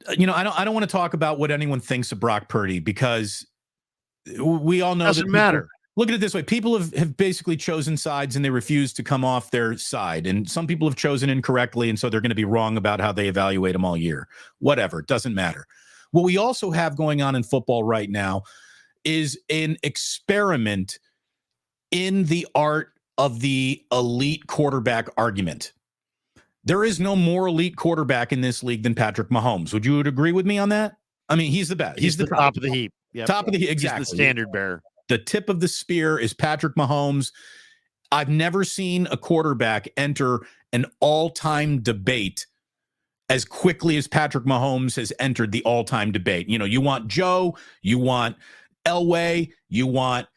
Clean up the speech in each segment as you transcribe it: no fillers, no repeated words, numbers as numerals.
I don't want to talk about what anyone thinks of Brock Purdy because we all know doesn't matter. Look at it this way. People have basically chosen sides and they refuse to come off their side. And some people have chosen incorrectly. And so they're going to be wrong about how they evaluate them all year. Whatever. It doesn't matter. What we also have going on in football right now is an experiment in the art of the elite quarterback argument. There is no more elite quarterback in this league than Patrick Mahomes. Would you agree with me on that? I mean, he's the best. He's the top of the heap. Yep. Top of the heap. Exactly. He's the standard bearer. The tip of the spear is Patrick Mahomes. I've never seen a quarterback enter an all-time debate as quickly as Patrick Mahomes has entered the all-time debate. You want Joe, you want Elway, you want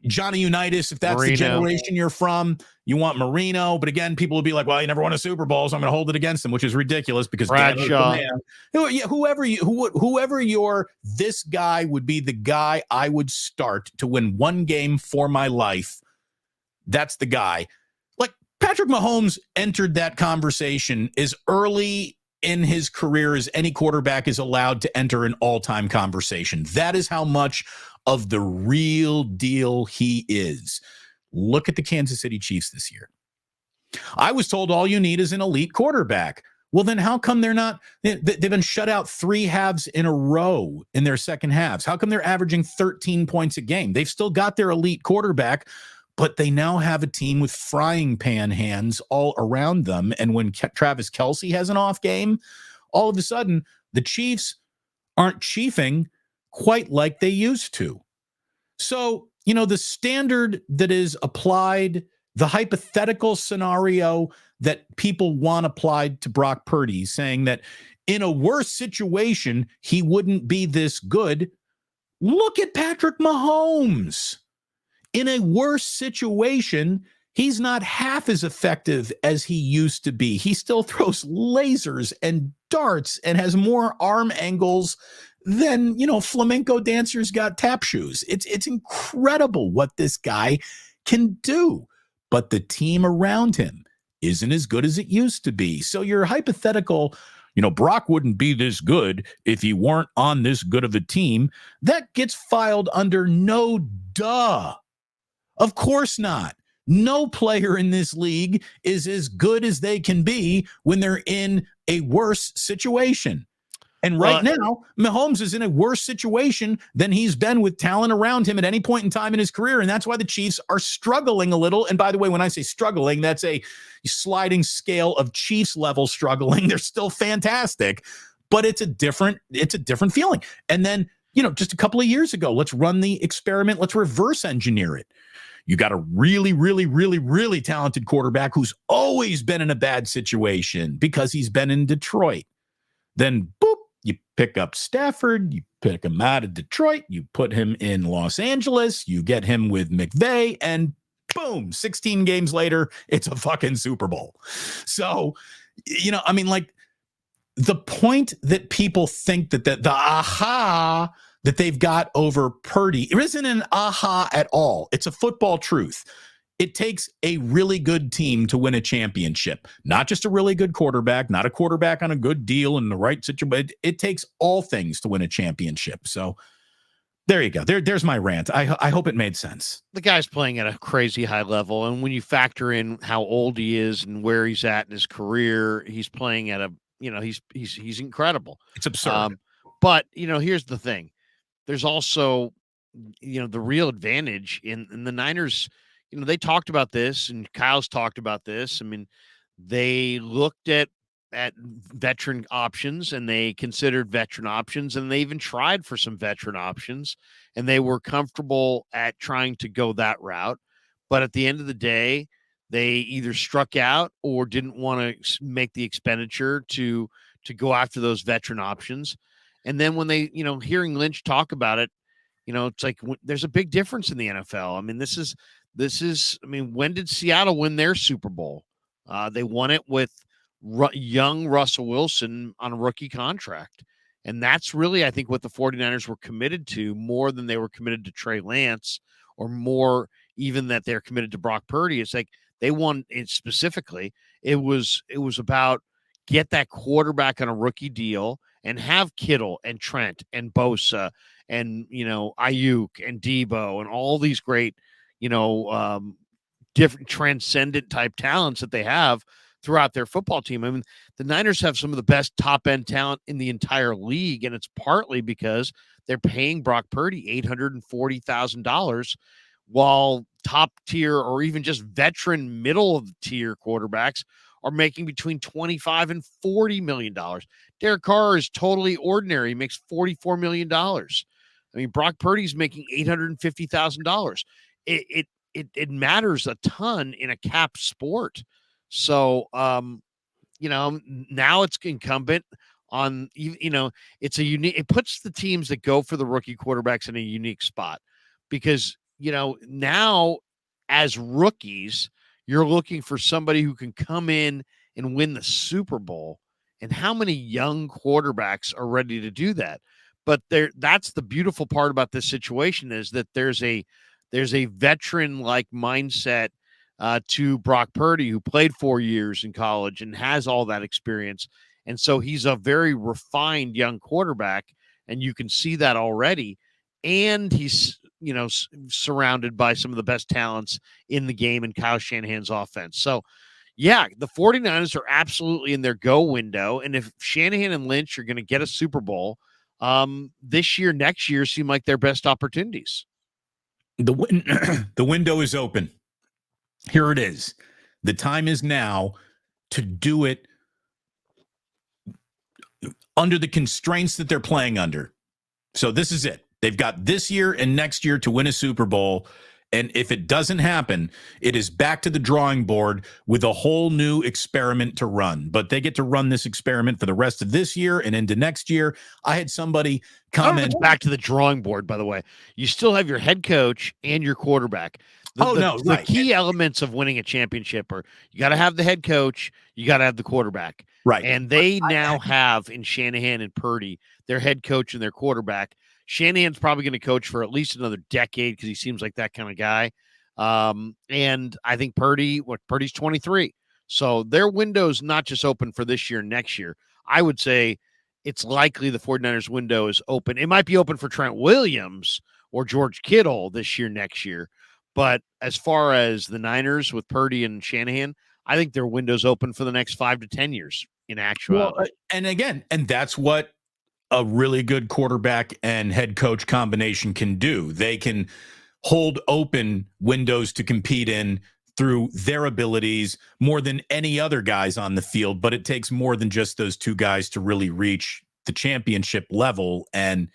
Johnny Unitas, if that's Marino. The generation you're from. You want Marino, but again, people will be like, well, he never won a Super Bowl, so I'm going to hold it against him, which is ridiculous because Bradshaw. Whoever this guy would be the guy I would start to win one game for my life. That's the guy. Like Patrick Mahomes entered that conversation as early in his career as any quarterback is allowed to enter an all-time conversation. That is how much of the real deal he is. Look at the Kansas City Chiefs this year. I was told all you need is an elite quarterback. Well, then how come they've been shut out 3 halves in a row in their second halves? How come they're averaging 13 points a game? They've still got their elite quarterback, but they now have a team with frying pan hands all around them. And when Travis Kelce has an off game, all of a sudden the Chiefs aren't chiefing quite like they used to. So, the standard that is applied, the hypothetical scenario that people want applied to Brock Purdy, saying that in a worse situation, he wouldn't be this good. Look at Patrick Mahomes. In a worse situation, he's not half as effective as he used to be. He still throws lasers and darts and has more arm angles than, flamenco dancers got tap shoes. It's incredible what this guy can do, but the team around him isn't as good as it used to be. So your hypothetical, Brock wouldn't be this good if he weren't on this good of a team, that gets filed under no duh. Of course not. No player in this league is as good as they can be when they're in a worse situation. And right now, Mahomes is in a worse situation than he's been with talent around him at any point in time in his career. And that's why the Chiefs are struggling a little. And by the way, when I say struggling, that's a sliding scale of Chiefs level struggling. They're still fantastic, but it's a different feeling. And then, just a couple of years ago, let's run the experiment. Let's reverse engineer it. You got a really, really, really, really talented quarterback who's always been in a bad situation because he's been in Detroit. Then, boop, you pick up Stafford, you pick him out of Detroit, you put him in Los Angeles, you get him with McVay, and boom, 16 games later, it's a fucking Super Bowl. So, the point that people think that the aha that they've got over Purdy, it isn't an aha at all. It's a football truth. It takes a really good team to win a championship, not just a really good quarterback, not a quarterback on a good deal in the right situation. It takes all things to win a championship. So there you go. There's my rant. I hope it made sense. The guy's playing at a crazy high level. And when you factor in how old he is and where he's at in his career, he's playing at he's incredible. It's absurd. But here's the thing. There's also, the real advantage in the Niners. They talked about this, and Kyle's talked about this. I mean, they looked at veteran options, and they considered veteran options, and they even tried for some veteran options, and they were comfortable at trying to go that route. But at the end of the day, they either struck out or didn't want to make the expenditure to go after those veteran options. And then when they, hearing Lynch talk about it, it's like there's a big difference in the NFL. I mean, this is, when did Seattle win their Super Bowl? They won it with young Russell Wilson on a rookie contract. And that's really, I think, what the 49ers were committed to more than they were committed to Trey Lance, or more even that they're committed to Brock Purdy. It's like they won it specifically. It was about get that quarterback on a rookie deal and have Kittle and Trent and Bosa and, Ayuk and Debo and all these great, different transcendent type talents that they have throughout their football team. I mean, the Niners have some of the best top end talent in the entire league, and it's partly because they're paying Brock Purdy $840,000, while top tier or even just veteran middle of the tier quarterbacks are making between 25 and $40 million. Derek Carr is totally ordinary. He makes $44 million. I mean, Brock Purdy's making $850,000. It matters a ton in a cap sport. So, now it's incumbent on, it's a unique, it puts the teams that go for the rookie quarterbacks in a unique spot because, now as rookies, you're looking for somebody who can come in and win the Super Bowl. And how many young quarterbacks are ready to do that? But that's the beautiful part about this situation, is that there's a veteran like mindset to Brock Purdy, who played 4 years in college and has all that experience. And so he's a very refined young quarterback, and you can see that already. And he's, surrounded by some of the best talents in the game in Kyle Shanahan's offense. So, yeah, the 49ers are absolutely in their go window. And if Shanahan and Lynch are going to get a Super Bowl this year, next year seem like their best opportunities. The window is open. Here it is. The time is now to do it under the constraints that they're playing under. So this is it. They've got this year and next year to win a Super Bowl. And if it doesn't happen, it is back to the drawing board with a whole new experiment to run. But they get to run this experiment for the rest of this year and into next year. I had somebody comment. Back to the drawing board, by the way. You still have your head coach and your quarterback. The key elements of winning a championship are you got to have the head coach, you got to have the quarterback. Right. And they now have in Shanahan and Purdy their head coach and their quarterback. Shanahan's probably going to coach for at least another decade because he seems like that kind of guy. And I think Purdy's 23. So their window's not just open for this year and next year. I would say it's likely the 49ers window is open. It might be open for Trent Williams or George Kittle this year, next year. But as far as the Niners with Purdy and Shanahan, I think their window's open for the next 5 to 10 years in actuality. And that's what a really good quarterback and head coach combination can do. They can hold open windows to compete in through their abilities more than any other guys on the field. But it takes more than just those two guys to really reach the championship level. And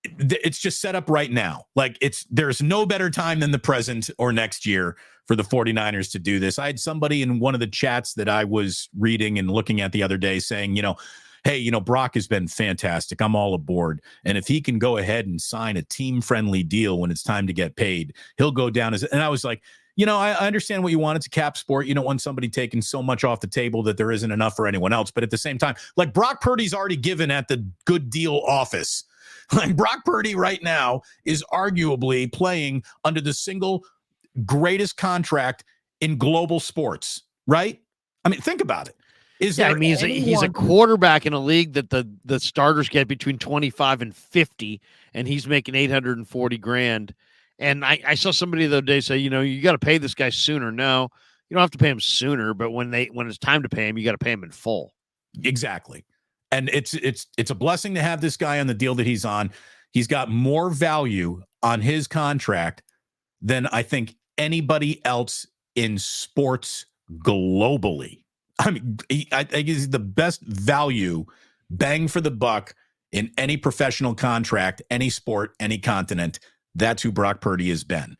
it's just set up right now. Like there's no better time than the present or next year for the 49ers to do this. I had somebody in one of the chats that I was reading and looking at the other day saying, hey, Brock has been fantastic. I'm all aboard. And if he can go ahead and sign a team-friendly deal when it's time to get paid, he'll go down as. And I was like, I understand what you want. It's a cap sport. You don't want somebody taking so much off the table that there isn't enough for anyone else. But at the same time, like Brock Purdy's already given at the good deal office. Like Brock Purdy right now is arguably playing under the single greatest contract in global sports, right? I mean, think about it. He's a quarterback in a league that the starters get between 25 and 50, and he's making $840,000. And I saw somebody the other day say, you got to pay this guy sooner. No, you don't have to pay him sooner, but when it's time to pay him, you got to pay him in full. Exactly. And it's a blessing to have this guy on the deal that he's on. He's got more value on his contract than I think anybody else in sports globally. I mean, I think he's the best value, bang for the buck in any professional contract, any sport, any continent. That's who Brock Purdy has been.